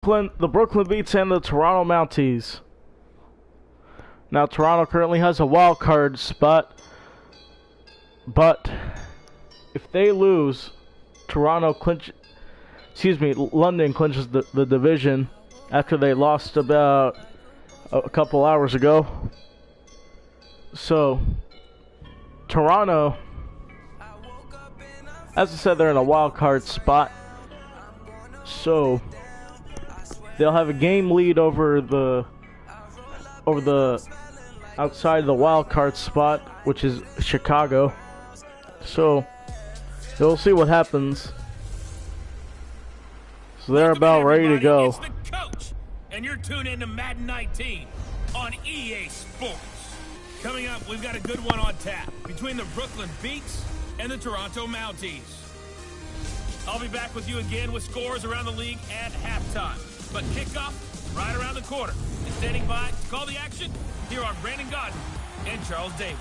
The Brooklyn Beats and the Toronto Mounties. Now Toronto currently has a wild card spot, but if they lose, London clinches the division after they lost about a couple hours ago. So Toronto, as I said, they're in a wild card spot, so they'll have a game lead over the outside of the wild card spot, which is Chicago. So we'll see what happens. So they're about ready to go. It's the coach, and you're tuned into Madden 19 on EA Sports. Coming up, we've got a good one on tap between the Brooklyn Beats and the Toronto Mounties. I'll be back with you again with scores around the league at halftime. But kickoff right around the corner. And standing by to call the action, here are Brandon Godden and Charles Davis.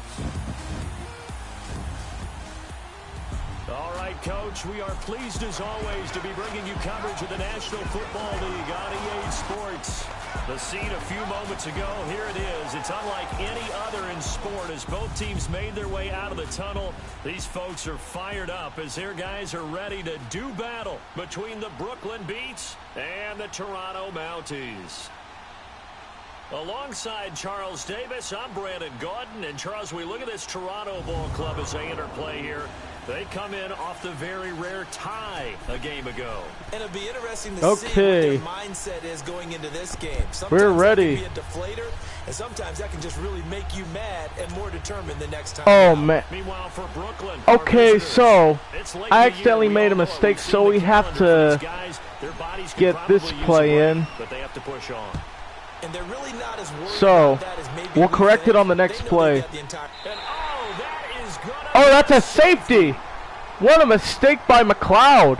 All right, Coach, we are pleased as always to be bringing you coverage of the National Football League on EA Sports. The scene a few moments ago, here it is. It's unlike any other in sport as both teams made their way out of the tunnel. These folks are fired up as their guys are ready to do battle between the Brooklyn Beats and the Toronto Mounties. Alongside Charles Davis, I'm Brandon Godden. And Charles, we look at this Toronto ball club as they enter play here. They come in off the very rare tie a game ago. And it'll be interesting to see what their mindset is going into this game. Sometimes we're ready. That can be a deflator, and sometimes that can just really make you mad and more determined the next time. Oh, man. Meanwhile, for Brooklyn, okay, so I accidentally made a mistake, so we have to get this play in. But they have to push on. And they're really not as worried so we'll correct it on the next play. Oh, that's a safety. What a mistake by McLeod.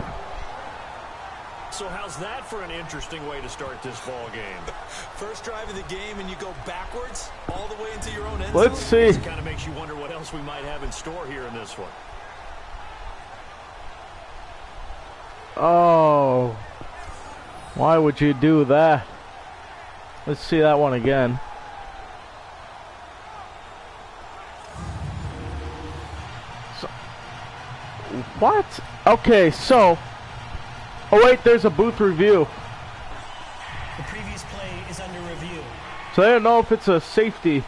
So how's that for an interesting way to start this ball game? First drive of the game and you go backwards all the way into your own end zone. Let's see. It kind of makes you wonder what else we might have in store here in this one. Oh. Why would you do that? Let's see that one again. What? Okay, so. Oh wait, there's a booth review. The previous play is under review. So they don't know if it's a safety.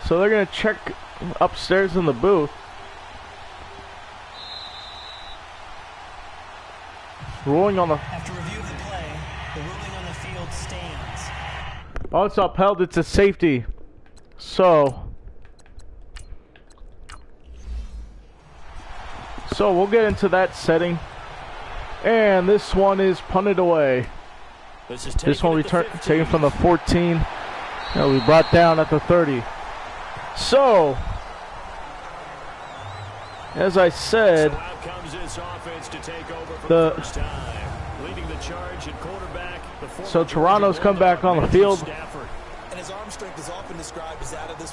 So they're gonna check upstairs in the booth. Ruling on the. After review of the play, the ruling on the field stands. Oh, it's upheld. It's a safety. So we'll get into that setting, and this one is punted away. This one taken from the 14. It'll be brought down at the 30. So, as I said, so Toronto's come back on the field.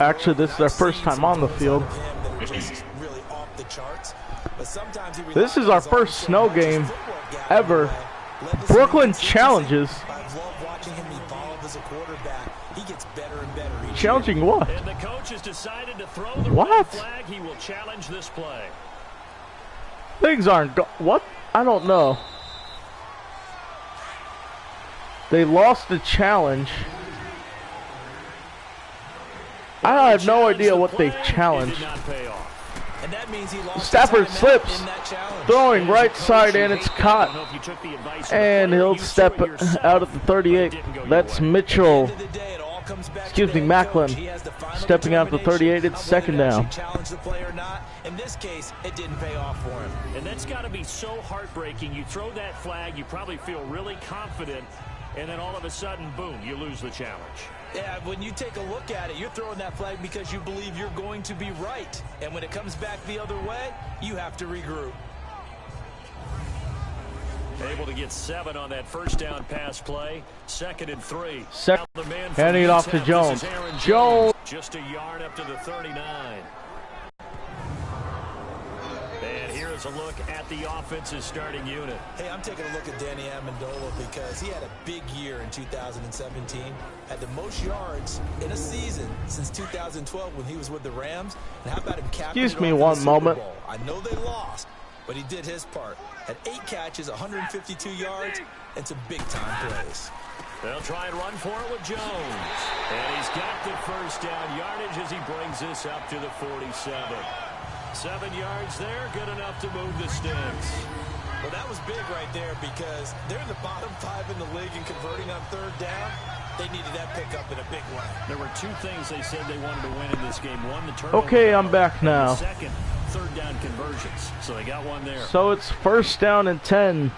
Actually, this is their first time on the field. This is our first snow game ever. Brooklyn challenges. Challenging what? What? Things aren't what? I don't know. They lost the challenge. I have no idea what they've challenged. Stafford slips, throwing right side, and it's caught. And he'll step out at the 38. That's Mitchell. Excuse me, Macklin. Stepping out at the 38. It's second down. In this case, it didn't pay off for him. And that's got to be so heartbreaking. You throw that flag, you probably feel really confident, and then all of a sudden, boom, you lose the challenge. Yeah, when you take a look at it, you're throwing that flag because you believe you're going to be right. And when it comes back the other way, you have to regroup. Able to get 7 on that first down pass play. 2nd and 3. Handing it off to Jones. Jones. Just a yard up to the 39. And here's Here's a look at the offense's starting unit. Hey, I'm taking a look at Danny Amendola because he had a big year in 2017. Had the most yards in a season since 2012 when he was with the Rams. And how about him captaining? Excuse me one moment. I know they lost, but he did his part. Had 8 catches, 152 yards, and some big-time plays. They'll try and run for it with Jones. And he's got the first down yardage as he brings this up to the 47. 7 yards there, good enough to move the sticks. Well, that was big right there because they're in the bottom 5 in the league and converting on 3rd down. They needed that pickup in a big way. There were 2 things they said they wanted to win in this game. One, the turnover. Okay, I'm back now. Second, 3rd down conversions. So they got one there. So it's 1st down and 10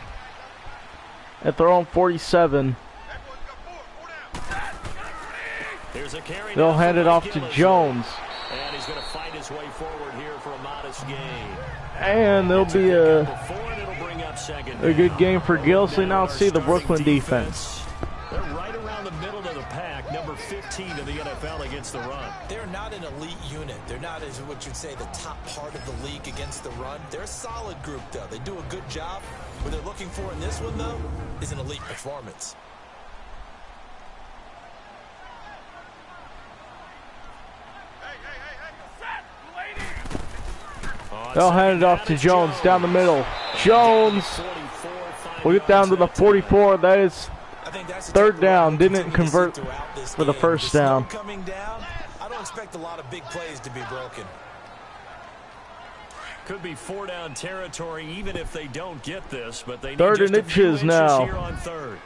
at their own 47. Here's a carry. They'll hand it off to Jones. And he's going to fight his way forward here for a modest gain. And there'll be a good game for Gilsey. Now see the Brooklyn defense. They're right around the middle of the pack, number 15 in the NFL against the run. They're not an elite unit. They're not, as what you'd say, the top part of the league against the run. They're a solid group, though. They do a good job. What they're looking for in this one, though, is an elite performance. They'll hand it off to Jones down the middle. Jones will get down to the 44. That is 3rd down. Didn't convert for the 1st down. I don't expect a lot of big plays to be broken. Could be 4 down territory even if they don't get this, but they need 3rd just and inches now. Here on 3rd.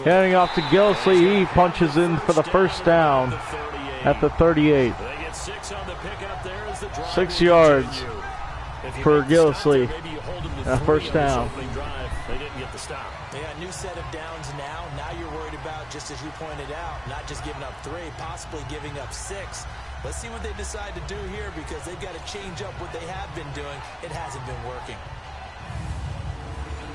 Handing off to Gilsey. He punches in for the 1st down at the 38. 6 yards for Gilsey. 1st down. They didn't get the stop. Yeah, new set of downs now. Now you're worried about, just as you pointed out, not just giving up 3, possibly giving up 6. Let's see what they decide to do here because they've got to change up what they have been doing. It hasn't been working.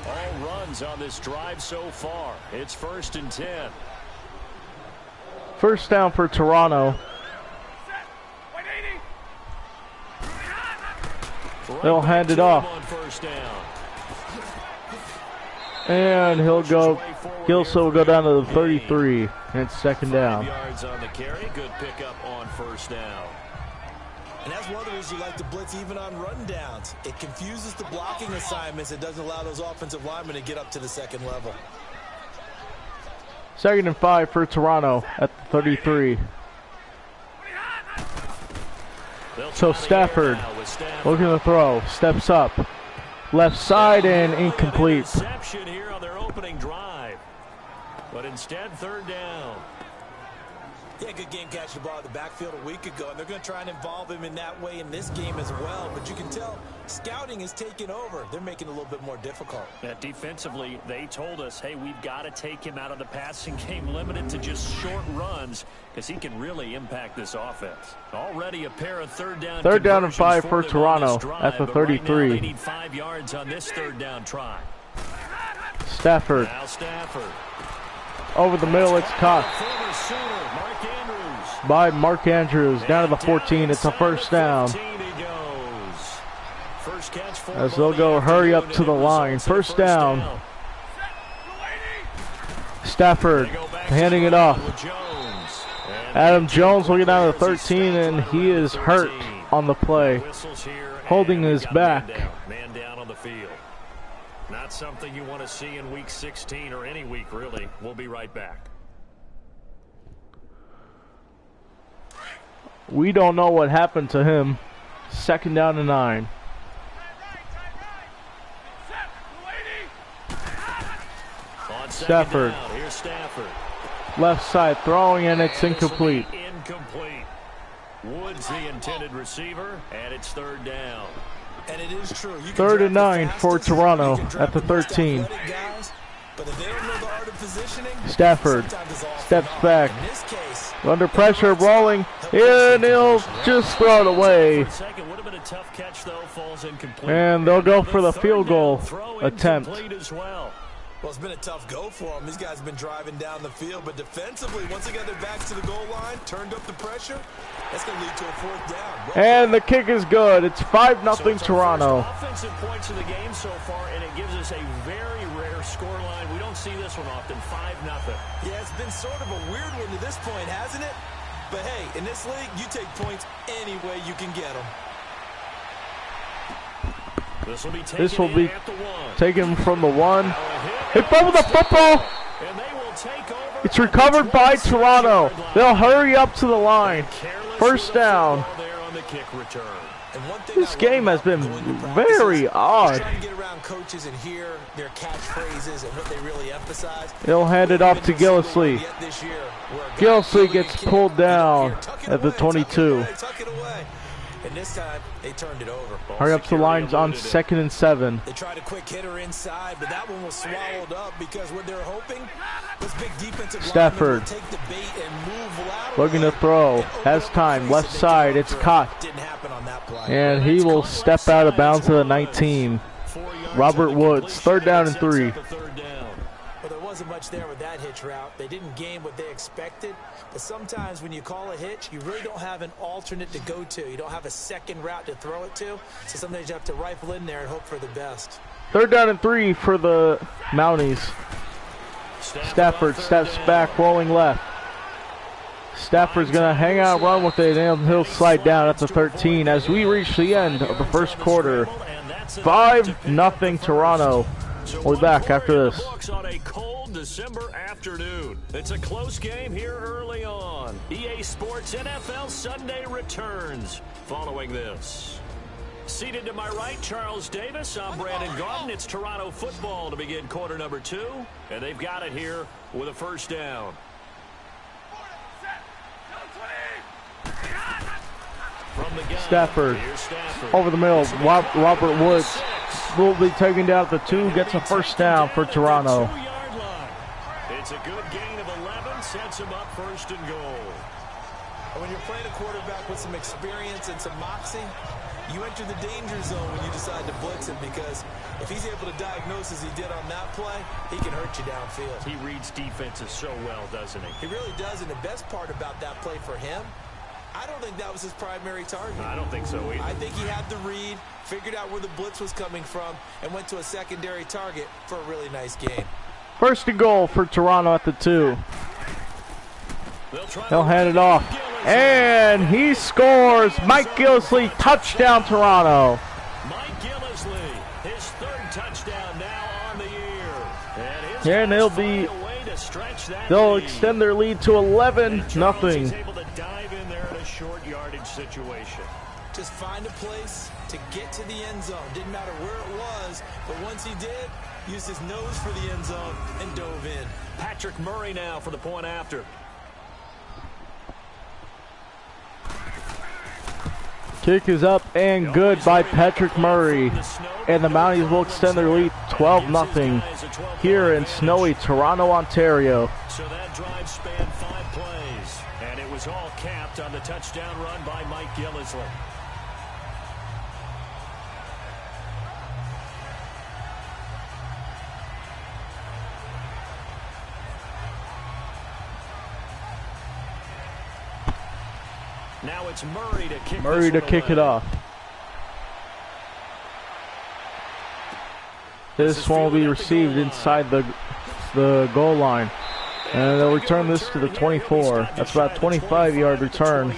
All runs on this drive so far. It's 1st and 10. 1st down for Toronto. They'll hand it off. And he'll go. Gilsey will go down to the 33. And it's 2nd down. 5 yards on the carry. Good pickup on 1st down. And that's one of the reasons you like to blitz even on run downs. It confuses the blocking assignments. It doesn't allow those offensive linemen to get up to the 2nd level. 2nd and 5 for Toronto at the 33. So Stafford looking to throw. Steps up. Left side and incomplete. Interception here on their opening drive. But instead, 3rd down. Yeah, good game catching the ball at the backfield a week ago, and they're going to try and involve him in that way in this game as well. But you can tell scouting is taking over. They're making it a little bit more difficult. Yeah, defensively, they told us, hey, we've got to take him out of the passing game, limited to just short runs, because he can really impact this offense. Already a pair of 3rd down. 3rd down and 5 for Toronto at the 33. Right now they need 5 yards on this 3rd down try. Stafford. Now Stafford. Over the middle, it's caught by Mark Andrews. Down to the 14. It's a 1st down. As they'll go hurry up to the line. 1st down. Stafford handing it off. Adam Jones will get down to the 13, and he is hurt on the play, holding his back. Man down on the field. Not something you want to see in week 16 or any week, really. We'll be right back. We don't know what happened to him. 2nd down and 9. Stafford. Here's Stafford. Left side throwing, and it's incomplete. Incomplete. Woods the intended receiver, and it's 3rd down. And it is true. 3rd and 9 for Toronto at the 13. Stafford steps back. Under pressure, rolling, and he'll just throw it away. And they'll go for the field goal attempt. Well, it's been a tough go for them. These guys have been driving down the field, but defensively, once they got their backs to the goal line, turned up the pressure, That's going to lead to a 4th down. And the kick is good. It's 5-0 Toronto. Offensive points of the game so far, and it gives us a very rare scoreline. We don't see this one often. 5-0. Yeah, it's been sort of a weird one to this point, hasn't it? But hey, in this league, you take points any way you can get them. This will be taken from the 1. They fumbled the football. It's recovered by Toronto. They'll hurry up to the line. 1st down. This game has been very odd. They'll hand it off to Gillisley. Gillisley gets pulled down at the 22. And this time, they turned it over. Hurry up to the lines on 2nd and 7. They tried a quick hitter inside, but that one was swallowed up because what they're hoping was big defensive Stafford take the bait and move laterally. looking to throw. Has time. Left side. It's caught. Didn't happen on that play. And he will step out of bounds to the 19. Robert Woods. 3rd down and 3. Well, there wasn't much there with that hitch route. They didn't gain what they expected. But sometimes when you call a hitch, you really don't have an alternate to go to. You don't have a second route to throw it to. So sometimes you have to rifle in there and hope for the best. 3rd down and 3 for the Mounties. Stafford steps back, rolling left. Stafford's going to hang out, run with it, and he'll slide down at the 13 as we reach the end of the 1st quarter. 5-0 Toronto. We're back after this. December afternoon. It's a close game here early on. EA Sports NFL Sunday returns following this. Seated to my right, Charles Davis. I'm Brandon Garden. It's Toronto football to begin quarter number 2. And they've got it here with a 1st down. Stafford over the middle. Robert Woods will be taken down at the 2. Gets a 1st down for Toronto. It's a good gain of 11, sets him up 1st and goal. When you're playing a quarterback with some experience and some moxie, you enter the danger zone when you decide to blitz him, because if he's able to diagnose as he did on that play, he can hurt you downfield. He reads defenses so well, doesn't he? He really does, and the best part about that play for him, I don't think that was his primary target. I don't think so either. I think he had the read, figured out where the blitz was coming from, and went to a secondary target for a really nice gain. 1st and goal for Toronto at the 2. They'll hand it off. And he scores. Mike Gillisley, touchdown Toronto. Mike Gillisley, his 3rd touchdown now on the year. And they'll extend their lead to 11-0. He's able to dive in there in a short yardage situation. Just find a place to get to the end zone. Didn't matter where it was, but once he did, used his nose for the end zone and dove in. Patrick Murray now for the point after. Kick is up and good by Patrick Murray. And the Mounties will extend their lead 12-0 here in snowy Toronto, Ontario. So that drive spanned 5 plays. And it was all capped on the touchdown run by Mike Gillisley. Now it's Murray to kick it off. This one will be received inside the goal line. And they'll return this to the 24. That's about a 25-yard return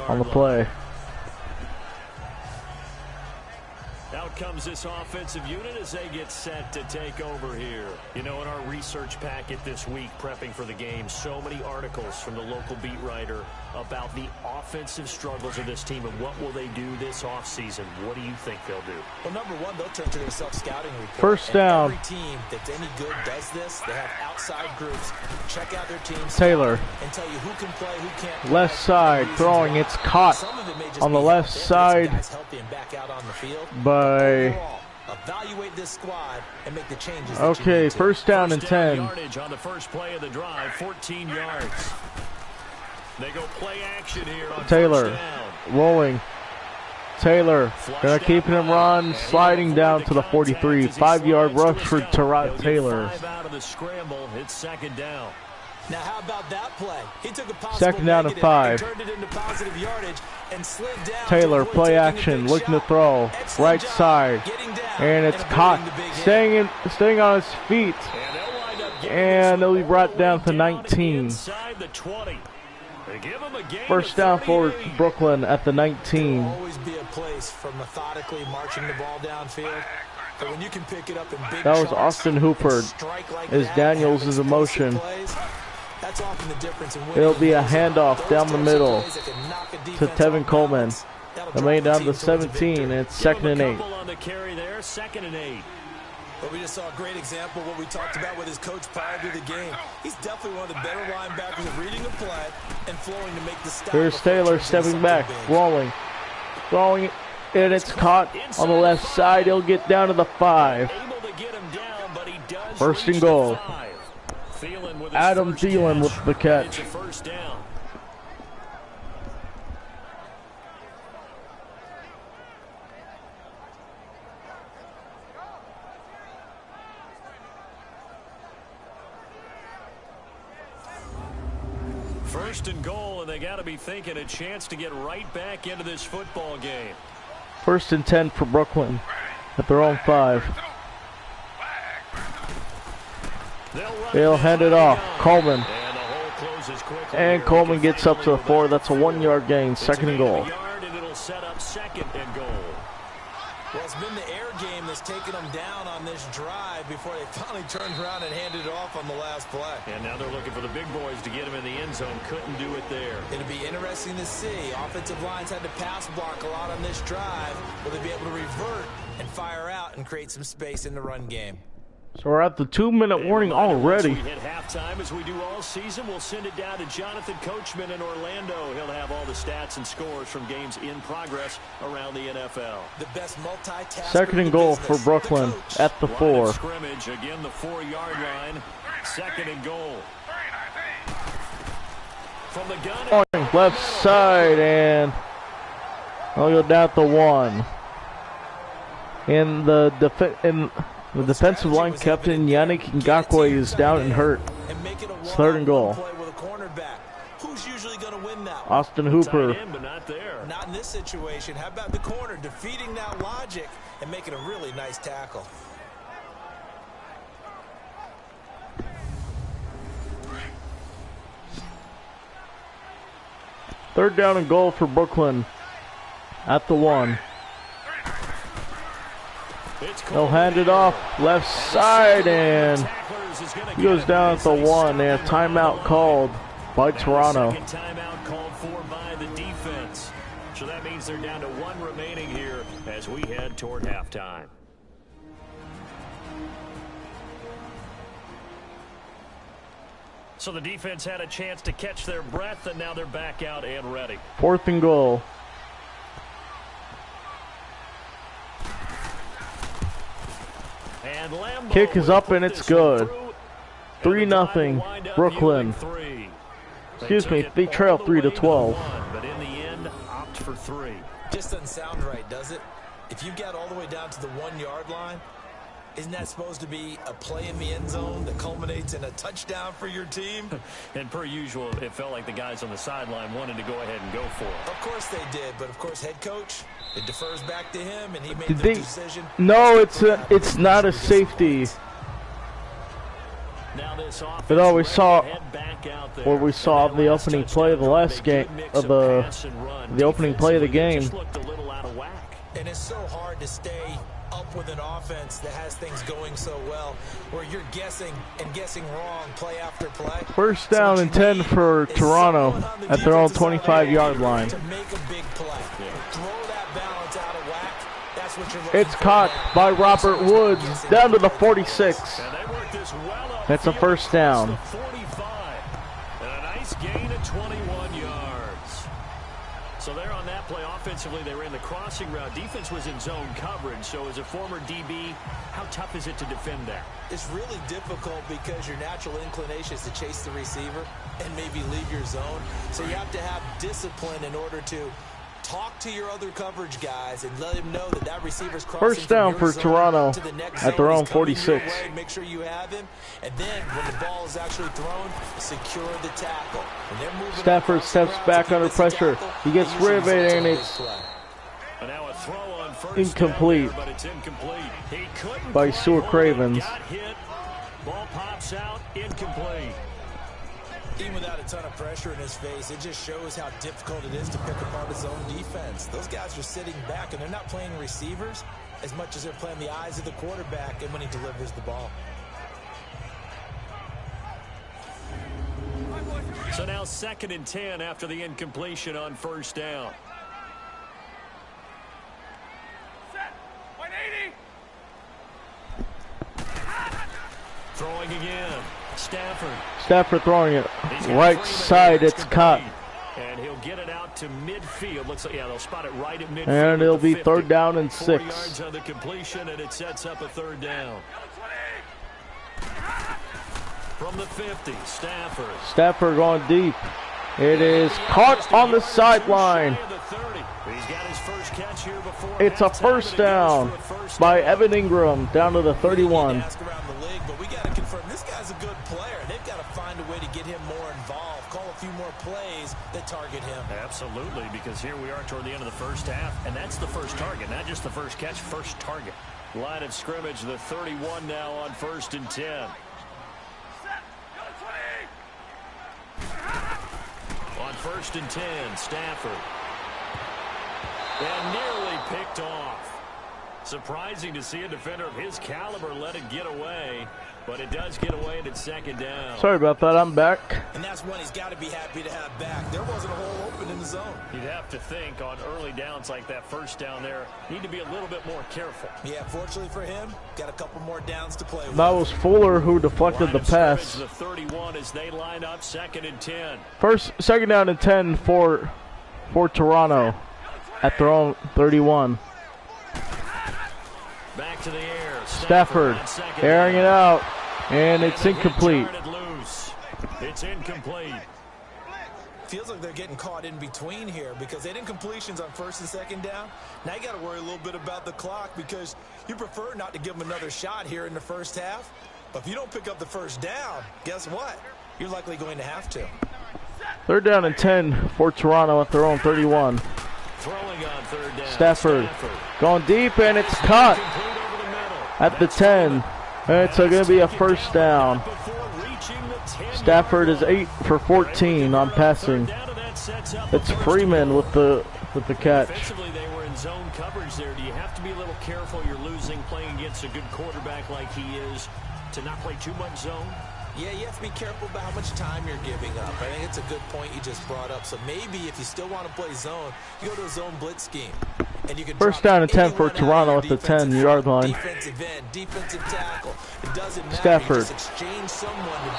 on the play. Out comes this offensive unit as they get set to take over here. You know, in our research packet this week, prepping for the game, so many articles from the local beat writer about the offensive struggles of this team and what will they do this offseason. What do you think they'll do? Well, number one, they'll turn to their self-scouting report. 1st down. Every team that's any good does this. They have outside groups. Check out their teams. Taylor. And tell you who can play, who can't play. Left side throwing. It's caught on the left side by... Evaluate this squad and make the changes. Okay, 1st down and 10. Yardage on the first play of the drive, 14 yards. They go play action here on Taylor rolling. Taylor gonna keep him run, sliding down to the 43. 5-yard rush for Taylor. Out of the scramble, it's 2nd down. Now, how about that play? He took a possible Second down and 5. turned it into positive yardage and slid down. Taylor, play action, looking to throw. Right side. And it's caught. Staying on his feet. And it'll be brought down to 19. First down for Brooklyn at the 19. There will always be a place for methodically marching the ball downfield. But when you can pick it up in big that was chunks Austin Hooper like as Daniels is in motion. That's often the difference in It'll be a handoff down the middle to Tevin Coleman. The main down to 17, and it's second and 8. But we just saw a great example of what we talked about with his coach prior to the game. He's definitely one of the better linebackers at reading a play and flowing to make the stop. Here's Taylor stepping back, throwing, and it's caught on the left side. He'll get down to the 5. First and goal. Adam Thielen with the catch. First and goal, and they got to be thinking a chance to get right back into this football game. First and 10 for Brooklyn at their own 5. They'll hand it off. Coleman. And Coleman gets up to the 4. That's a 1-yard gain. Second and goal. Well, it's been the air game that's taken them down on this drive before they finally turned around and handed it off on the last play. And now they're looking for the big boys to get him in the end zone. Couldn't do it there. It'll be interesting to see. Offensive lines had to pass block a lot on this drive. Will they be able to revert and fire out and create some space in the run game? So we're at the 2-minute warning already. We hit halftime as we do all season. We'll send it down to Jonathan Coachman in Orlando. He'll have all the stats and scores from games in progress around the NFL. The best multitasker. Second and goal for Brooklyn at the 4. Scrimmage again, the 4-yard line. Second and goal. From the gun. Left side, and I'll go down to 1. And the defensive line captain Yannick Ngakoue is down and hurt. It's third and goal. Who's usually going to win that? Austin Hooper. Not in this situation. How about the corner defeating that logic and making a really nice tackle? Third down and goal for Brooklyn at the 1. They'll hand it off left side, and he goes down at the 1. And a timeout called by Toronto. Timeout called for by the defense. So that means they're down to 1 remaining here as we head toward halftime. So the defense had a chance to catch their breath, and now they're back out and ready. Fourth and goal. Kick is up and it's good. 3-0 Brooklyn. Excuse me, they trail 3-12. But in the end, opt for 3. Just doesn't sound right, does it? If you get all the way down to the 1-yard line, isn't that supposed to be a play in the end zone that culminates in a touchdown for your team? And per usual, it felt like the guys on the sideline wanted to go ahead and go for it. Of course they did, but of course head coach, it defers back to him, and he made the decision. No, it's not a safety. But all we saw, or we saw the opening play of the last game, of the opening play of the game. And it's so hard to stay up with an offense that has things going so well, where you're guessing and guessing wrong play after play. First down and 10 for Toronto at their own 25-yard line. To make a big play. Throw that balance out of whack. That's what you're looking It's caught by Robert Woods down to the 46. That's a first down. And a nice gain of 21 yards. So there on that play, offensively, they ran the crossing route. Defense was in zone coverage. So as a former DB, how tough is it to defend that? It's really difficult because your natural inclination is to chase the receiver and maybe leave your zone. So you have to have discipline in order to talk to your other coverage guys and let them know that that receiver's crossing. First down for Toronto at their own 46. Make sure you have him, and then when the ball is actually thrown, secure the tackle. Stafford steps back under pressure. He gets rid of it, and it's incomplete by Stuart Cravens. Ball pops out, incomplete. Even without a ton of pressure in his face, it just shows how difficult it is to pick apart his own defense. Those guys are sitting back, and they're not playing receivers as much as they're playing the eyes of the quarterback and when he delivers the ball. So now 2nd and 10 after the incompletion on first down. Throwing again. Stafford throwing it right side. It's caught. And he'll get it out to midfield. Looks like, yeah, they'll spot it right at midfield. And it'll be 3rd down and 6. 4 yards on the completion, and it sets up a 3rd down. From the 50, Stafford. Stafford going deep. It is caught on the sideline. It's a first down by Evan Ingram down to the 31. This guy's a good player. They've got to find a way to get him more involved. Call a few more plays that target him. Absolutely, because here we are toward the end of the first half, and that's the first target, not just the first catch, first target. Line of scrimmage, the 31 now on 1st and 10. On 1st and 10, Stafford. And nearly picked off. Surprising to see a defender of his caliber let it get away, but it does get away and it's 2nd down. Sorry about that, I'm back. And that's one he's got to be happy to have back. There wasn't a hole open in the zone. You'd have to think on early downs like that first down there, need to be a little bit more careful. Yeah, fortunately for him, got a couple more downs to play with. That was Fuller who deflected the pass. The 31 as they line up 2nd and 10. 2nd down and 10 for Toronto at their own 31. Back to the air. Stafford airing it out, and it's incomplete. It's incomplete. Feels like they're getting caught in between here because they did incompletions on 1st and 2nd down. Now you got to worry a little bit about the clock because you prefer not to give them another shot here in the first half. But if you don't pick up the first down, guess what? You're likely going to have to. 3rd down and 10 for Toronto at their own 31. Throwing on 3rd down. Stafford going deep, and it's caught at the 10. And it's going to be a first down. Stafford is 8 for 14 on passing. It's Freeman with the catch. Defensively, they were in zone coverage there. Do you have to be a little careful? You're losing playing against a good quarterback like he is to not play too much zone. Yeah, you have to be careful about how much time you're giving up. I think it's a good point you just brought up. So maybe if you still want to play zone, you go to a zone blitz scheme. And you can 1st down and 10 for Toronto at the 10-yard line. Defensive end, defensive tackle. It doesn't matter. Stafford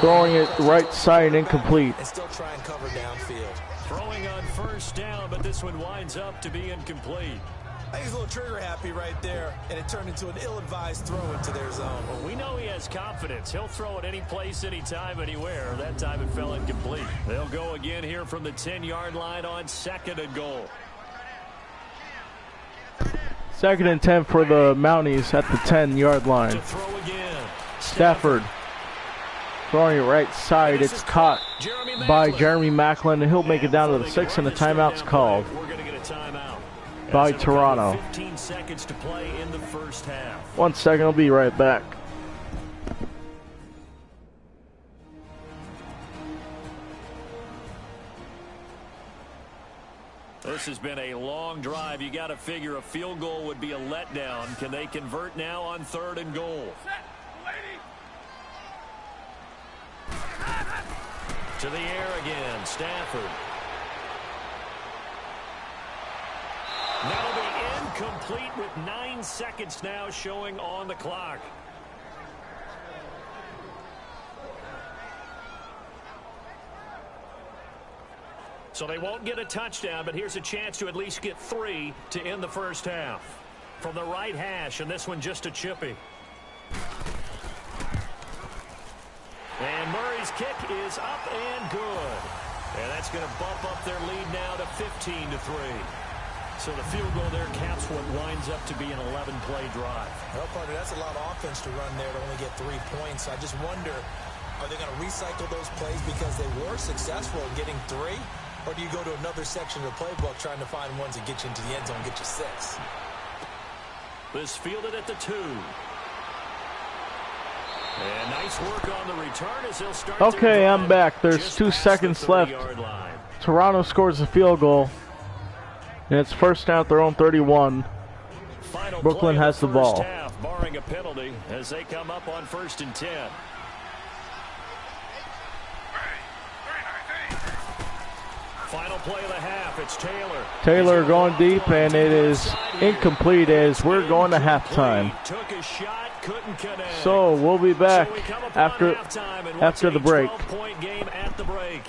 throwing it right side, incomplete. And still try and cover downfield. Throwing on 1st down, but this one winds up to be incomplete. I think he's a little trigger happy right there, and it turned into an ill-advised throw into their zone. Well, we know he has confidence. He'll throw it any place, anytime, anywhere. That time it fell incomplete. They'll go again here from the 10-yard line on 2nd and goal. 2nd and 10 for the Mounties at the 10-yard line. To throw again. Stafford throwing it right side. It's caught by Jeremy Maclin, and he'll make it down to the 6, and a timeout's called by Toronto. 15 seconds to play in the first half. 1 second, I'll be right back. This has been a long drive. You got to figure a field goal would be a letdown. Can they convert now on 3rd and goal? To the air again, Stafford. That'll be incomplete with 9 seconds now showing on the clock. So they won't get a touchdown, but here's a chance to at least get 3 to end the first half. From the right hash, and this one just a chippy. And Murray's kick is up and good. And that's going to bump up their lead now to 15-3. So the field goal there caps what winds up to be an 11-play drive. Well, partner, that's a lot of offense to run there to only get 3 points. I just wonder, are they going to recycle those plays because they were successful in getting 3? Or do you go to another section of the playbook trying to find ones that get you into the end zone and get you 6? This fielded at the 2. And nice work on the return as he'll start. Okay, I'm back. There's 2 seconds left. Toronto scores a field goal. And it's first down at their own 31. Brooklyn has the ball. Half, barring a penalty as they come up on 1st and 10. Final play of the half, it's Taylor. Taylor going deep, and it is incomplete as we're going to halftime. Took a shot, couldn't connect. So we'll be back after the break. 12-point game at the break.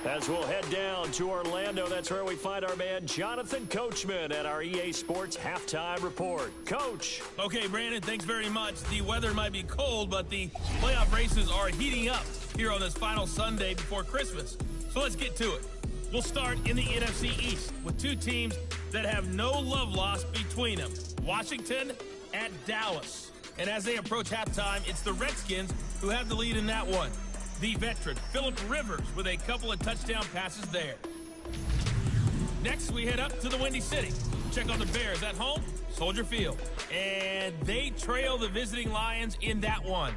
As we'll head down to Orlando, that's where we find our man Jonathan Coachman at our EA Sports Halftime Report. Coach. Okay, Brandon, thanks very much. The weather might be cold, but the playoff races are heating up here on this final Sunday before Christmas. So let's get to it. We'll start in the NFC East with 2 teams that have no love lost between them. Washington at Dallas. And as they approach halftime, it's the Redskins who have the lead in that one. The veteran, Phillip Rivers, with a couple of touchdown passes there. Next, we head up to the Windy City. Check on the Bears at home, Soldier Field. And they trail the visiting Lions in that one.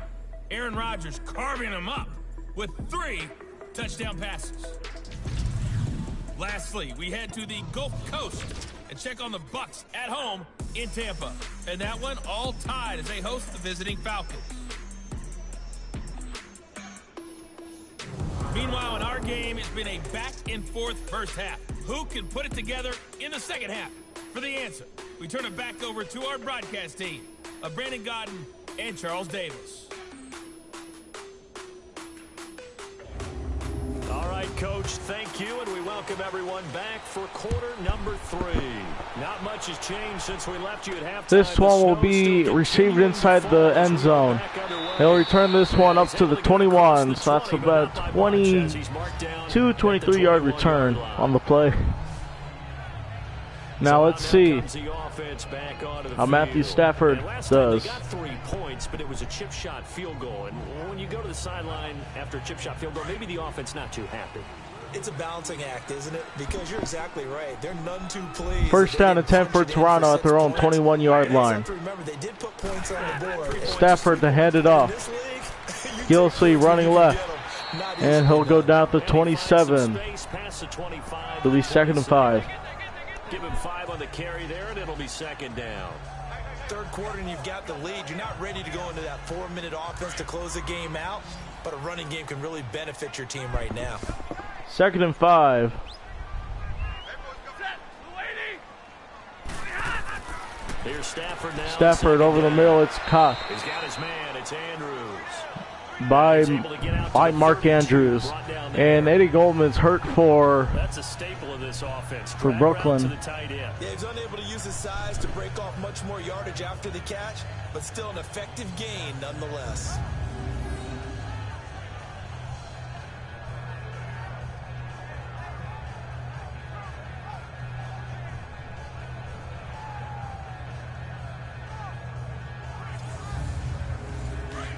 Aaron Rodgers carving them up with 3 touchdown passes. Lastly, we head to the Gulf Coast and check on the Bucs at home in Tampa. And that one all tied as they host the visiting Falcons. Meanwhile, in our game, it's been a back-and-forth first half. Who can put it together in the second half? For the answer, we turn it back over to our broadcast team of Brandon Godden and Charles Davis. All right, Coach, thank you, and we welcome everyone back for quarter number 3. Not much has changed since we left you at halftime. This one will be received inside the end zone. They'll return this one up to the 21, so that's about 22, 23-yard return on the play. Now let's see how Matthew Stafford does. Got 3 points, but it was a chip shot field goal. And when you go to the sideline after a chip shot field goal, maybe the offense not too happy. It's a balancing act, isn't it? Because you're exactly right. They're none too pleased. First down and 10 for Toronto at their own 21-yard line. Remember, they did put points on the board. Stafford to hand it off. Gilsey running left. And he'll go down to 27. It'll be 2nd and 5. Give him 5 on the carry there, and it'll be 2nd down. Third quarter, and you've got the lead. You're not ready to go into that 4-minute offense to close the game out, but a running game can really benefit your team right now. 2nd and 5. Here's Stafford now. Stafford over the middle. It's caught. He's got his man. It's Andrews. By Mark Andrews. And Eddie Goldman's hurt for That's a staple of this offense. for Brooklyn. Yeah, he's unable to use his size to break off much more yardage after the catch, but still an effective gain nonetheless.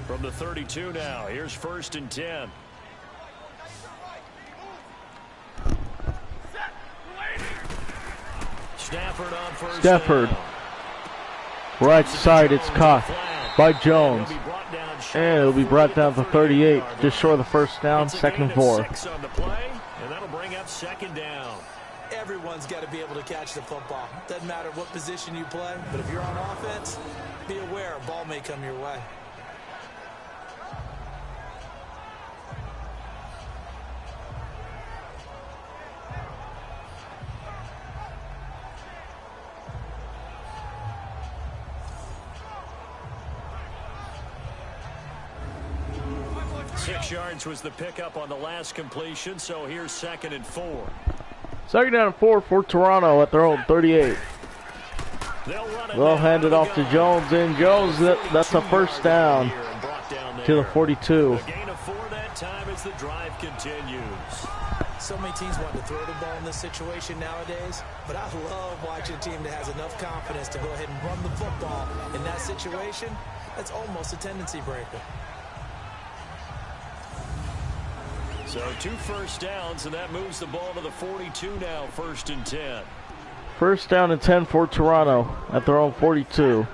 From the 32 now, here's 1st and 10. Stafford on 1st Stafford. down. Right side, it's caught by Jones. And it'll be brought down to 38. Just short of the first down, 2nd and 4. 6 on the play, and that'll bring up 2nd down. Everyone's got to be able to catch the football. Doesn't matter what position you play, but if you're on offense, be aware a ball may come your way. Six yards was the pickup on the last completion, so here's 2nd and 4. 2nd down and 4 for Toronto at their own 38. They'll hand it off to Jones, and Jones, that's a first down to the 42. A gain of 4 that time as the drive continues. So many teams want to throw the ball in this situation nowadays, but I love watching a team that has enough confidence to go ahead and run the football in that situation. That's almost a tendency breaker. So 2 first downs, and that moves the ball to the 42 now, 1st and 10. First down and 10 for Toronto at their own 42.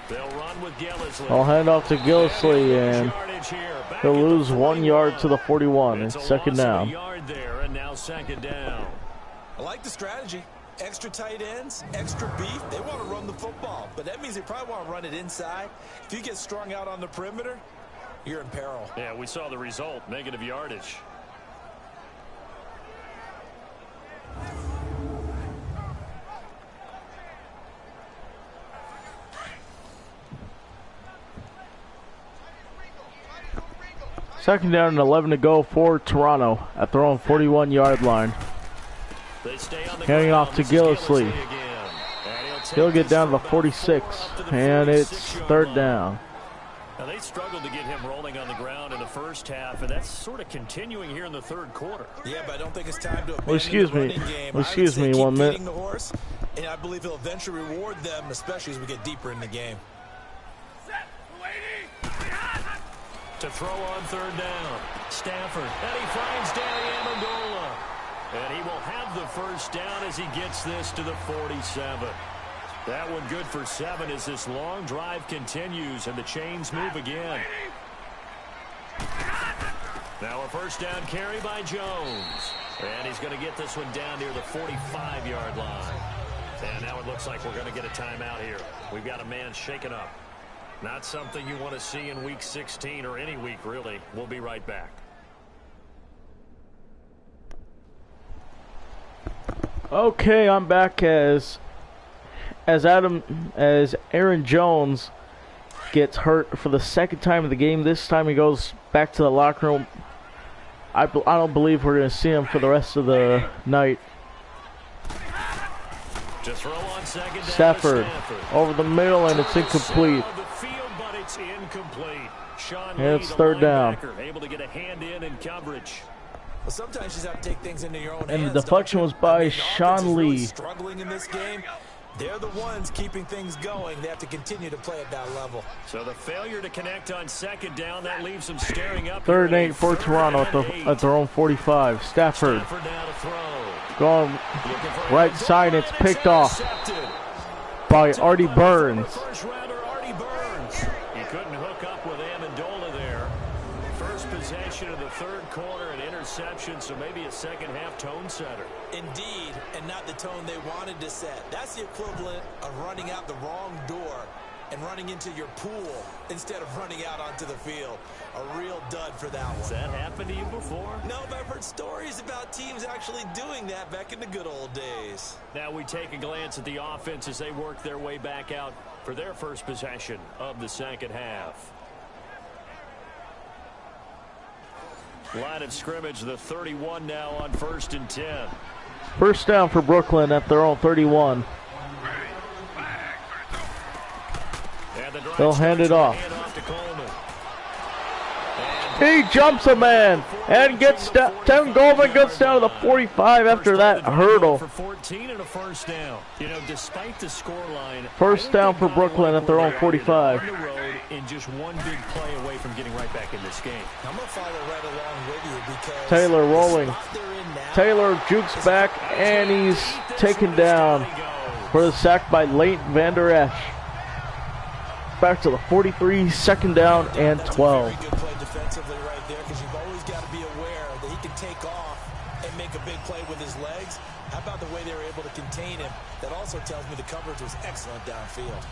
They'll run with Gillisley. I'll hand off to Gillisley, and he'll lose 1 yard to the 41. It's second down. Yard there, and now second down. I like the strategy. Extra tight ends, extra beef. They want to run the football, but that means they probably want to run it inside. If you get strung out on the perimeter, you're in peril. Yeah, we saw the result, negative yardage. Second down and 11 to go for Toronto at their own 41-yard line. Handing off to Gillisley. He'll get down to the 46, and it's third down. Now they struggled to get him rolling on the ground in the first half, and that's sort of continuing here in the third quarter. Yeah, but I don't think it's time to well, excuse me. Excuse me 1 minute. The horse, and I believe he'll eventually reward them, especially as we get deeper in the game. To throw on third down, Stafford, and he finds Danny Amendola. And he will have the first down as he gets this to the 47. That one good for 7 as this long drive continues and the chains move again. Now a first down carry by Jones. And he's going to get this one down near the 45-yard line. And now it looks like we're going to get a timeout here. We've got a man shaken up. Not something you want to see in Week 16 or any week, really. We'll be right back. Okay, I'm back as Aaron Jones gets hurt for the second time of the game. This time he goes back to the locker room. I don't believe we're going to see him for the rest of the night. To throw on second down, Stafford over the middle, and it's incomplete. It's incomplete. Sean and it's third down. Able to get a hand in coverage. Well, sometimes you just have to take things into your own and hands. The deflection was by Sean Lee. Really struggling in this game. They're the ones keeping things going. They have to continue to play at that level. So the failure to connect on second down, that leaves them staring up. Third and 8 for Toronto at their own 45. Stafford going right side. It's picked off by Artie Burns. He couldn't hook up with Amendola there. First possession of the third quarter, an interception, so maybe a second half tone setter. Indeed, and not the tone they wanted to set. That's the equivalent of running out the wrong door and running into your pool instead of running out onto the field. A real dud for that one. Has that happened to you before? No, but I've heard stories about teams actually doing that back in the good old days. Now we take a glance at the offense as they work their way back out for their first possession of the second half. Line of scrimmage, the 31 now on 1st and 10. First down for Brooklyn at their own 31. They'll hand it off. He jumps a man and gets down. Tim Goldman gets down to the 45 after that hurdle. For 14 and a first down. You know, despite the scoreline, first down for Brooklyn at their own 45. On the road in just one big play away from getting right back in this game. I'm gonna follow right along with you because Taylor rolling. Taylor jukes back and he's taken down for the sack by Leighton Vander Esch. Back to the 43, second down and 12. Good play defensively right there because you've always got to be aware that he can take off and make a big play with his legs. How about the way they were able to contain him? That also tells me the coverage was excellent downfield.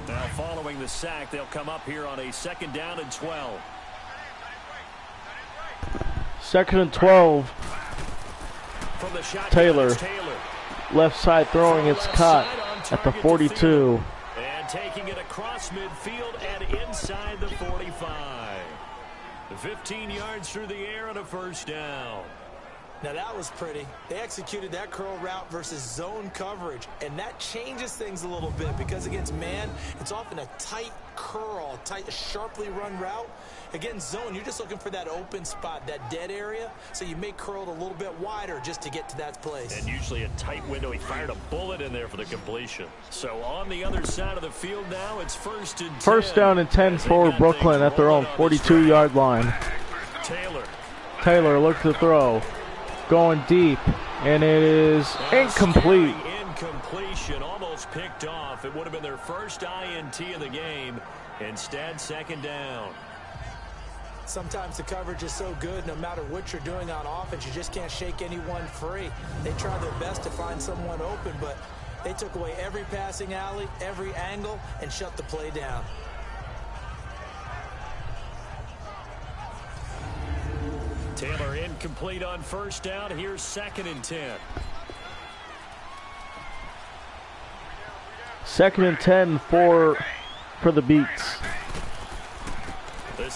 Now following the sack, they'll come up here on a second down and 12. Second and 12. From the shotgun, Taylor. Left side throwing, it's caught at the 42. And taking it across midfield and inside the 45. 15 yards through the air and a first down. Now that was pretty. They executed that curl route versus zone coverage, and that changes things a little bit because against man, it's often a tight curl, tight, sharply run route. Against zone, you're just looking for that open spot, that dead area, so you may curl it a little bit wider just to get to that place. And usually a tight window. He fired a bullet in there for the completion. So on the other side of the field now, it's 1st and 10. First down and 10 for Brooklyn at their own 42-yard line. Taylor looks to throw. Going deep, and it is incomplete. Incompletion, almost picked off. It would have been their first INT of the game. Instead, 2nd down. Sometimes the coverage is so good, no matter what you're doing on offense, you just can't shake anyone free. They try their best to find someone open, but they took away every passing alley, every angle, and shut the play down. Taylor incomplete on 1st down. Here's 2nd and 10. 2nd and 10 for the Beats.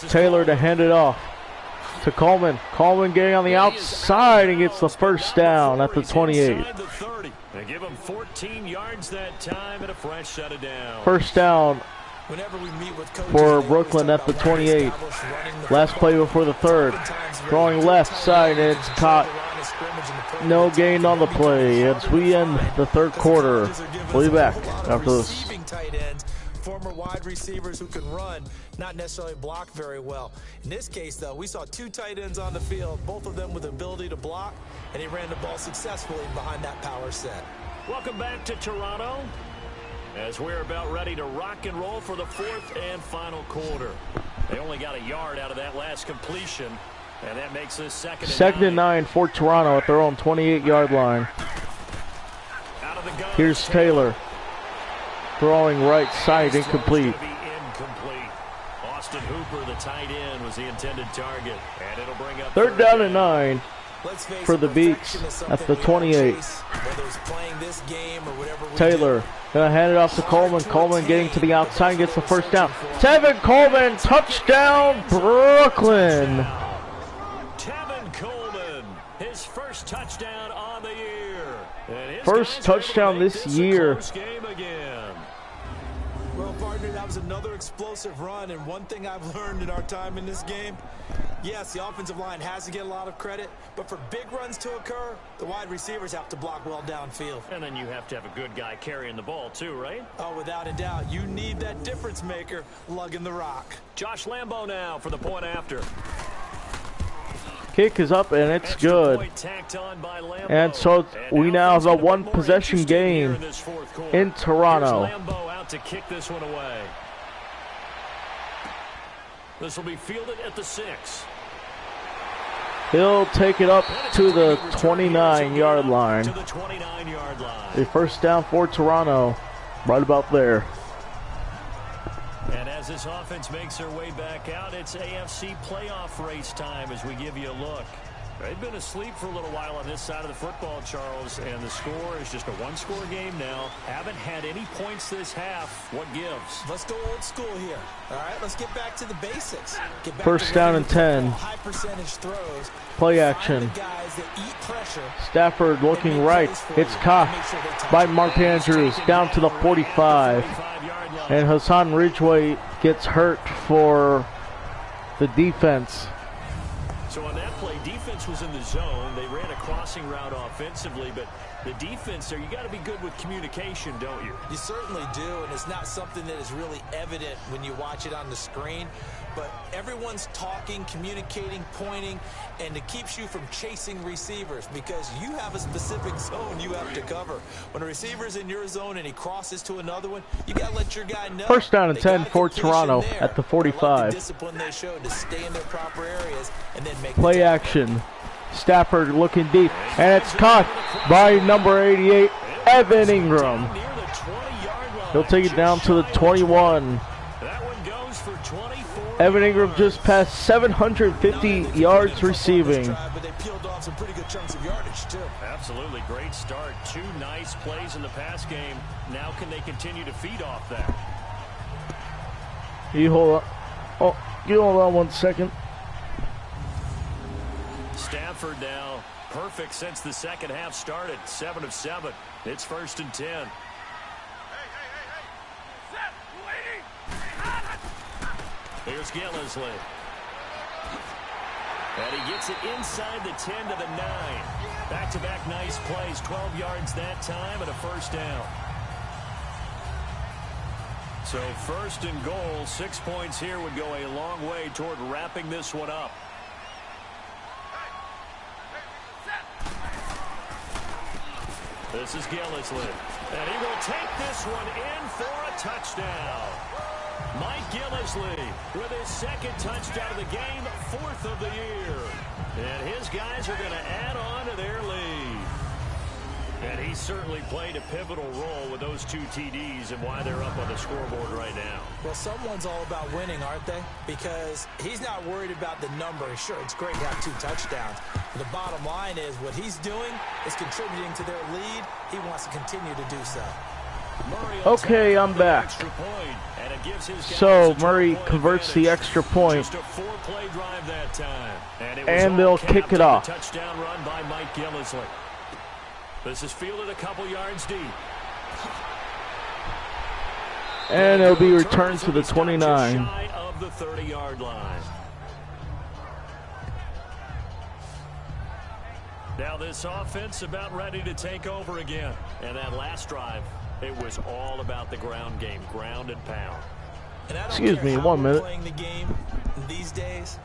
Taylor to hand it off to Coleman. Coleman getting on the outside and gets the first down at the 28. They give him 14 yards that time and a fresh set of downs. First down for Brooklyn at the 28. Last play before the 3rd. Throwing left side, and it's caught. No gain on the play as we end the 3rd quarter. We'll be back after this. Former wide receivers who can run, not necessarily block very well. In this case, though, we saw 2 tight ends on the field, both of them with the ability to block, and he ran the ball successfully behind that power set. Welcome back to Toronto as we're about ready to rock and roll for the 4th and final quarter. They only got a yard out of that last completion, and that makes this 2nd and 9 for Toronto at their own 28-yard line. Out of the gun, here's Taylor. Throwing right side, incomplete. Austin Hooper, the tight end, was the intended target. And it'll bring up 3rd down and 9 for the Beats at the 28. Taylor gonna hand it off to Coleman. Coleman getting to the outside, gets the first down. Tevin Coleman, touchdown, Brooklyn. Tevin Coleman, his first touchdown on the year. First touchdown this year. Well, partner, that was another explosive run, and one thing I've learned in our time in this game, yes, the offensive line has to get a lot of credit, but for big runs to occur, the wide receivers have to block well downfield. And then you have to have a good guy carrying the ball too, right? Oh, without a doubt. You need that difference maker lugging the rock. Josh Lambo now for the point after. Kick is up, and it's good. And so we now have a one-possession game in Toronto. To kick this one away. This will be fielded at the 6. He'll take it up to the 29-yard line. A first down for Toronto, right about there. And as this offense makes their way back out, it's AFC playoff race time as we give you a look. They've been asleep for a little while on this side of the football, Charles, and the score is just a one-score game now. Haven't had any points this half. What gives? Let's go old school here. All right, let's get back to the basics. Get back First down and 10. High percentage throws. Play action. Stafford looking right. It's caught by Mark Andrews down to the 45. And Hassan Ridgway gets hurt for the defense. So on that play, defense was in the zone. They ran a crossing route offensively, but the defense there, you got to be good with communication, don't you? You certainly do, and it's not something that is really evident when you watch it on the screen. But everyone's talking, communicating, pointing, and it keeps you from chasing receivers because you have a specific zone you have to cover. When a receiver's in your zone and he crosses to another one, you got to let your guy know. First down and 10 for Toronto at the 45. Discipline they showed to stay in their proper areas and then make play action. Stafford looking deep, and it's caught by number 88, Evan Ingram. He'll take it down to the 21. Evan Ingram just passed 750 yards receiving. But they peeled off some pretty good chunks of yardage, too. Absolutely great start. 2 nice plays in the pass game. Now can they continue to feed off that? You hold on. Oh, you hold on 1 second. Stafford now Perfect since the second half started. 7 of 7. It's 1st and 10. Here's Gillisley. And he gets it inside the 10 to the 9. Back-to-back nice plays. 12 yards that time and a first down. So 1st and goal. 6 points here would go a long way toward wrapping this one up. This is Gillisley. And he will take this one in for a touchdown. Mike Gillisley with his 2nd touchdown of the game, 4th of the year. And his guys are going to add on to their lead. And he certainly played a pivotal role with those 2 TDs and why they're up on the scoreboard right now. Well, someone's all about winning, aren't they? Because he's not worried about the number. Sure, it's great to have 2 touchdowns. But the bottom line is what he's doing is contributing to their lead. He wants to continue to do so. Okay, I'm back. So Murray converts the extra point, Just a 4-play drive that time. and they'll kick it off. Touchdown run by Mike Gillisley. This is fielded a couple yards deep. And it'll be returned to the 29. Shy of the 30-yard line. Now this offense about ready to take over again. And that last drive, it was all about the ground game, ground and pound. And Excuse me, 1 minute. Playing the game these days,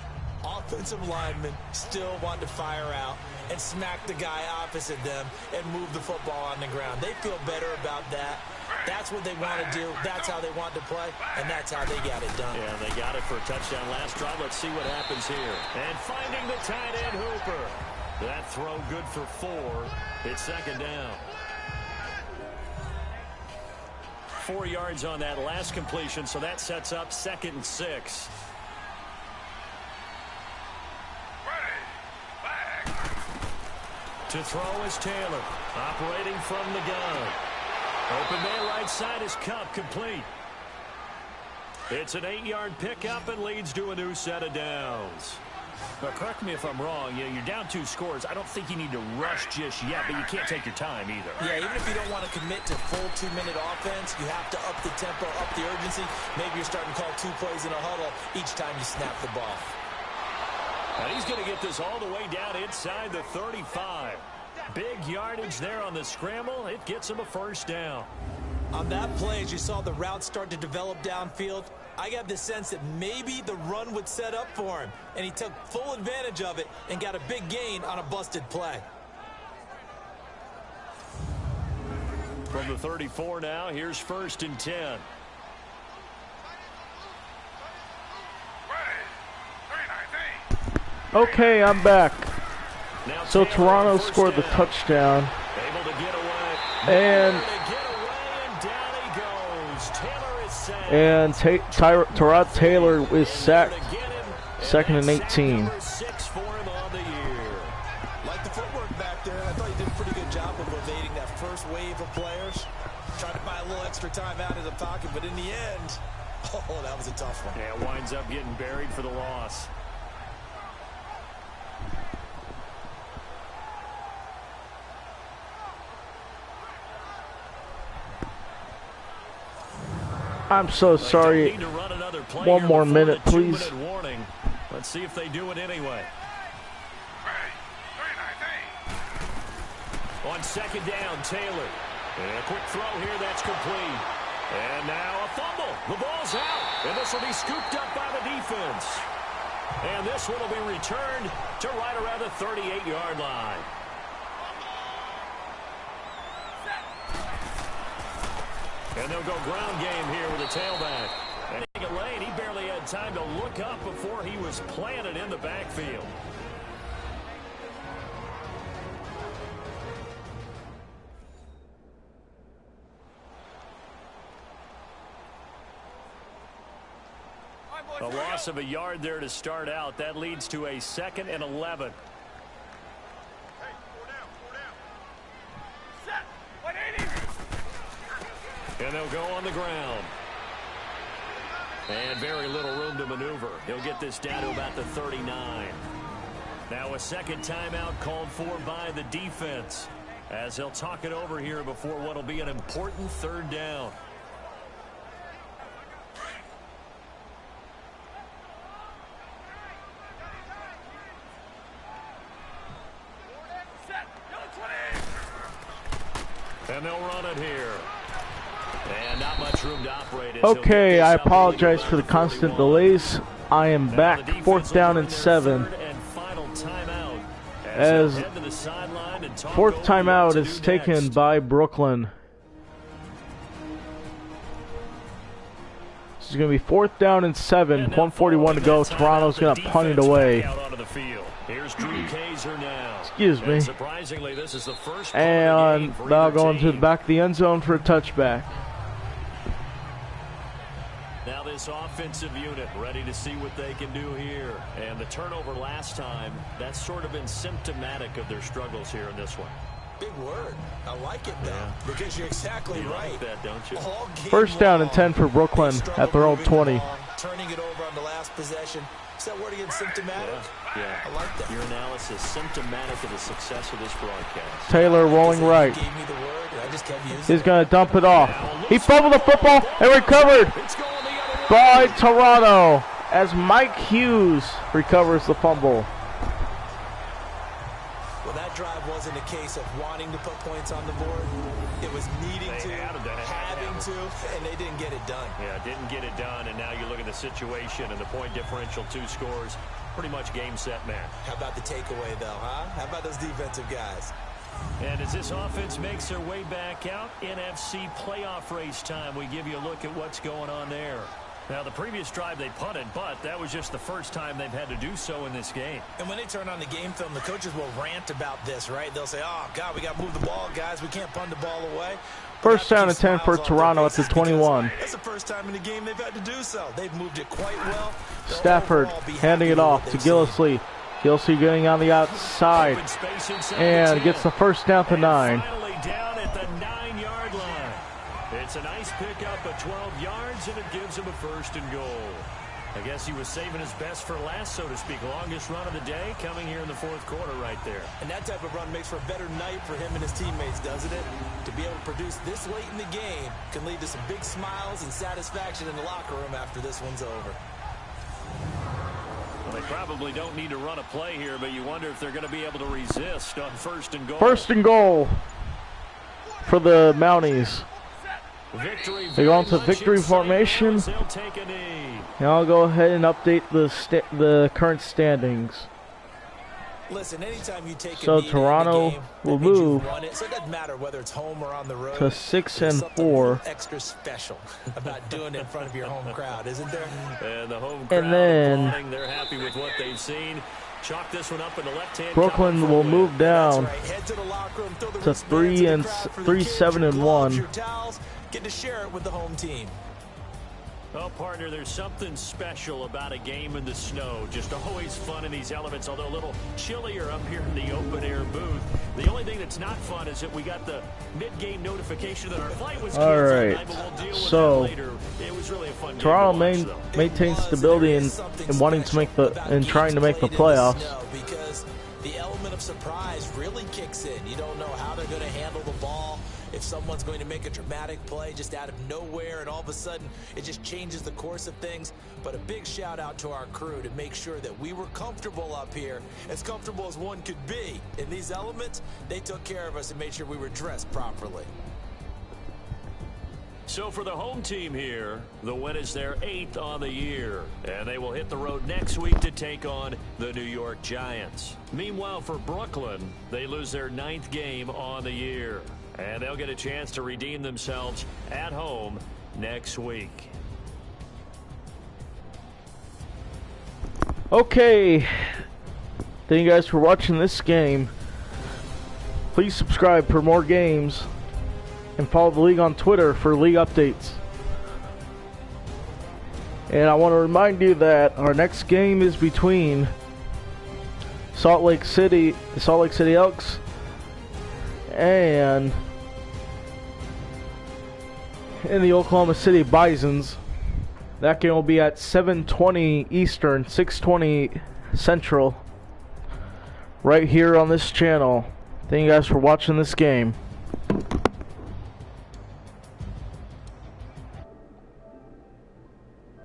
offensive linemen still want to fire out and smack the guy opposite them and move the football on the ground. They feel better about that. That's what they want to do. That's how they want to play, and that's how they got it done. Yeah, they got it for a touchdown last drive. Let's see what happens here. And finding the tight end Hooper. That throw good for 4. It's 2nd down. 4 yards on that last completion, so that sets up 2nd and 6. To throw is Taylor, operating from the gun. Open man right side is Cup, complete. It's an 8-yard pickup and leads to a new set of downs. Now, correct me if I'm wrong. You're down 2 scores. I don't think you need to rush just yet, but you can't take your time either. Yeah, even if you don't want to commit to full 2-minute offense, you have to up the tempo, up the urgency. Maybe you're starting to call 2 plays in a huddle each time you snap the ball. And he's going to get this all the way down inside the 35. Big yardage there on the scramble. It gets him a first down. On that play, as you saw the route start to develop downfield, I got the sense that maybe the run would set up for him. And he took full advantage of it and got a big gain on a busted play. From the 34 now, here's 1st and 10. Okay, I'm back. So Toronto scored the touchdown. Able to get away. And Tyrod Taylor is sacked. 2nd and 18. Like the footwork back there, I thought he did a pretty good job of evading that first wave of players. Trying to buy a little extra time out of the pocket, but in the end, oh, that was a tough one. Yeah, it winds up getting buried for the loss. I'm so sorry. 1 more minute, please. Let's see if they do it anyway. On 2nd down, Taylor. And a quick throw here, that's complete. And now a fumble. The ball's out. And this will be scooped up by the defense. And this one will be returned to right around the 38-yard line. And they'll go ground game here with a tailback. And he barely had time to look up before he was planted in the backfield. A loss of a yard there to start out. That leads to a 2nd and 11. And they'll go on the ground. And very little room to maneuver. He'll get this down to about the 39. Now a second timeout called for by the defense, as they'll talk it over here before what will be an important third down. And they'll run it here. And not much room to operate. Okay, I apologize for the constant delays. I am back. 4th down and 7. As 4th timeout is taken by Brooklyn. This is going to be 4th down and 7. 1:41 to go. Toronto's going to punt it away. Excuse me. And that'll go into the back of the end zone for a touchback. Now this offensive unit ready to see what they can do here. And the turnover last time, that's sort of been symptomatic of their struggles here in this one. Big word. I like it, though, because you're exactly right. Like that, don't you? 1st down and 10 for Brooklyn at their own 20. Turning it over on the last possession. Is that word again, symptomatic? Yeah. I like that. Your analysis, symptomatic of the success of this broadcast. Taylor rolling right. Gave me the word, and I just kept using He's going to dump it off. He fumbled the football and recovered by Toronto as Mike Hughes recovers the fumble. Well, that drive wasn't a case of wanting to put points on the board. It was needing to, having to, and they didn't get it done. Yeah, didn't get it done, and now you look at the situation and the point differential, 2 scores, pretty much game, set, match. How about the takeaway, though, huh? How about those defensive guys? And as this offense makes their way back out, NFC playoff race time, we give you a look at what's going on there. Now, the previous drive they punted, but that was just the first time they've had to do so in this game. And when they turn on the game film, the coaches will rant about this, right? They'll say, oh, God, we got to move the ball, guys. We can't punt the ball away. 1st down and 10 for Toronto at the 21. That's the first time in the game they've had to do so. They've moved it quite well. Stafford handing it off to Gillislee. Gillislee getting on the outside and gets the 1st down to 9. It's a nice pickup of 12 yards, and it gives him a 1st and goal. I guess he was saving his best for last, so to speak. Longest run of the day coming here in the 4th quarter right there. And that type of run makes for a better night for him and his teammates, doesn't it? To be able to produce this late in the game can lead to some big smiles and satisfaction in the locker room after this one's over. Well, they probably don't need to run a play here, but you wonder if they're going to be able to resist on 1st and goal. 1st and goal for the Mounties. They go into victory formation. And I'll go ahead and update the current standings. Listen, anytime you take so Toronto game, will move so it doesn't matter whether it's home or on the road, to 6 and 4. Extra special about doing it in front of your home crowd, isn't there? And the home crowd and then they're happy with what they've seen. Chalk this one up in the left-hand Brooklyn will move down to 3-7 and 1. Get to share it with the home team. Well, partner, there's something special about a game in the snow. Just always fun in these elements, although a little chillier up here in the open-air booth. The only thing that's not fun is that we got the mid-game notification that our flight was canceled. All right, so it was really a fun Toronto maintains stability in wanting to make trying to make the playoffs. Because the element of surprise really kicks in. You don't know how they're going to handle the ball. If someone's going to make a dramatic play just out of nowhere, and all of a sudden it just changes the course of things. But a big shout out to our crew to make sure that we were comfortable up here, as comfortable as one could be. In these elements, they took care of us and made sure we were dressed properly. So for the home team here, the win is their 8th on the year, and they will hit the road next week to take on the New York Giants. Meanwhile, for Brooklyn, they lose their 9th game on the year, and they'll get a chance to redeem themselves at home next week. Okay, thank you guys for watching this game. Please subscribe for more games and follow the league on Twitter for league updates. And I want to remind you that our next game is between the Salt Lake City Elks and the Oklahoma City Bisons. That game will be at 7:20 Eastern, 6:20 Central. right here on this channel. Thank you guys for watching this game.